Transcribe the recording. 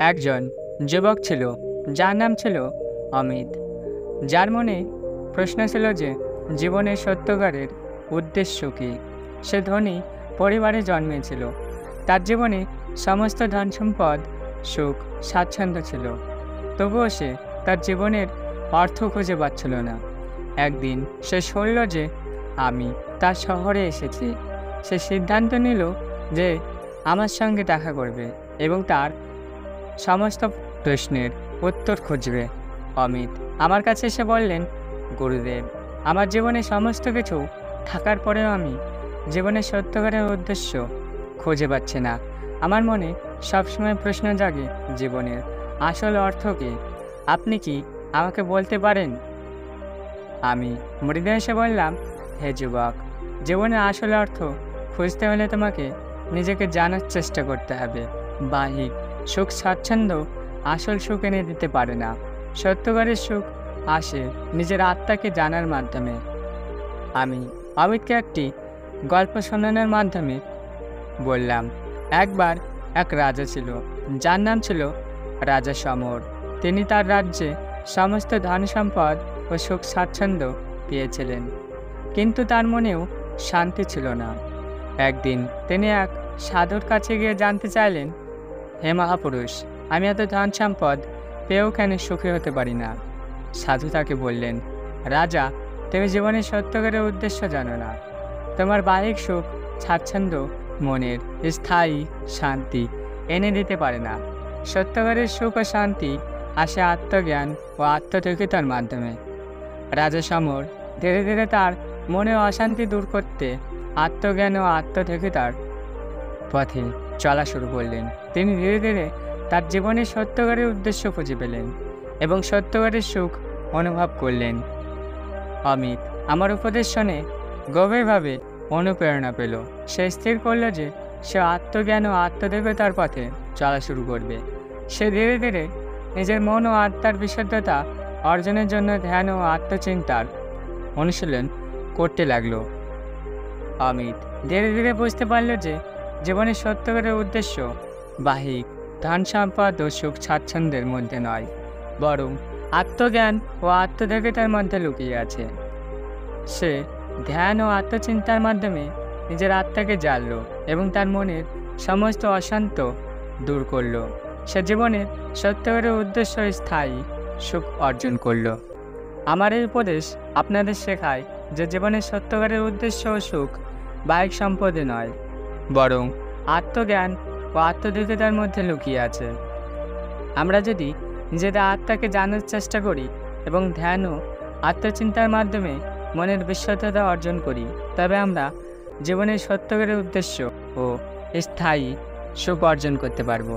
একজন যুবক ছিল, যার নাম ছিল অমিত, যার মনে প্রশ্ন ছিল যে জীবনের সত্যকারের উদ্দেশ্য কী। সে ধনী পরিবারে জন্মেছিল। তার জীবনে সমস্ত ধন সম্পদ, সুখ, স্বাচ্ছন্দ্য ছিল। তবুও সে তার জীবনের অর্থ খুঁজে পাচ্ছিল না। একদিন সে শুনল যে আমি তার শহরে এসেছি। সে সিদ্ধান্ত নিল যে আমার সঙ্গে দেখা করবে এবং তার সমস্ত প্রশ্নের উত্তর খুঁজবে। অমিত আমার কাছে এসে বললেন, গুরুদেব, আমার জীবনে সমস্ত কিছু থাকার পরেও আমি জীবনের সত্যকারের উদ্দেশ্য খুঁজে পাচ্ছি না। আমার মনে সবসময় প্রশ্ন জাগে, জীবনের আসল অর্থ কী? আপনি কি আমাকে বলতে পারেন? আমি মৃদু হেসে বললাম, হে যুবক, জীবনের আসল অর্থ খুঁজতে হলে তোমাকে নিজেকে জানার চেষ্টা করতে হবে। বাহ্যিক সুখ স্বাচ্ছন্দ্য আসল সুখ এনে দিতে পারে না। সত্যকারের সুখ আসে নিজের আত্মাকে জানার মাধ্যমে। আমি অমিতকে একটি গল্প শোনানোর মাধ্যমে বললাম, একবার এক রাজা ছিল, যার নাম ছিল রাজা সমর। তিনি তার রাজ্যে সমস্ত ধন সম্পদ ও সুখ স্বাচ্ছন্দ্য পেয়েছিলেন, কিন্তু তার মনেও শান্তি ছিল না। একদিন তিনি এক সাধুর কাছে গিয়ে জানতে চাইলেন, হে মহাপুরুষ, আমি এত ধন সম্পদ পেয়েও কেন সুখী হতে পারি না? সাধু তাকে বললেন, রাজা, তুমি জীবনের সত্যকারের উদ্দেশ্য জানো না। তোমার বাহ্যিক সুখ স্বাচ্ছন্দ্য মনের স্থায়ী শান্তি এনে দিতে পারে না। সত্যকারের সুখ ও শান্তি আসে আত্মজ্ঞান ও আত্মদক্ষতার মাধ্যমে। রাজা সমর ধীরে ধীরে তার মনে অশান্তি দূর করতে আত্মজ্ঞান ও আত্মদক্ষতার পথে চলা শুরু করলেন। তিনি ধীরে ধীরে তার জীবনের সত্যকারের উদ্দেশ্য খুঁজে পেলেন এবং সত্যকারের সুখ অনুভব করলেন। অমিত আমার উপদেশ শুনে গভীরভাবে অনুপ্রেরণা পেল। সে স্থির করল যে সে আত্মজ্ঞান ও আত্মদক্ষতার পথে চলা শুরু করবে। সে ধীরে ধীরে নিজের মন ও আত্মার বিশুদ্ধতা অর্জনের জন্য ধ্যান ও আত্মচিন্তার অনুশীলন করতে লাগলো। অমিত ধীরে ধীরে বুঝতে পারল যে জীবনের সত্যকারের উদ্দেশ্য বাহ্যিক ধন সম্পদ ও সুখ স্বাচ্ছন্দ্যের মধ্যে নয়, বরং আত্মজ্ঞান ও আত্মদক্ষতার মধ্যে লুকিয়ে আছে। সে ধ্যান ও আত্মচিন্তার মাধ্যমে নিজের আত্মাকে জানল এবং তার মনের সমস্ত অশান্ত দূর করল। সে জীবনের সত্যকারের উদ্দেশ্য স্থায়ী সুখ অর্জন করল। আমার এই উপদেশ আপনাদের শেখায় যে জীবনের সত্যকারের উদ্দেশ্য ও সুখ বাহ্যিক সম্পদে নয়, বরং আত্মজ্ঞান ও আত্মদক্ষতার মধ্যে লুকিয়ে আছে। আমরা যদি নিজেদের আত্মাকে জানার চেষ্টা করি এবং ধ্যান ও আত্মচিন্তার মাধ্যমে মনের বিশুদ্ধতা অর্জন করি, তবে আমরা জীবনের সত্যকারের উদ্দেশ্য ও স্থায়ী সুখ অর্জন করতে পারব।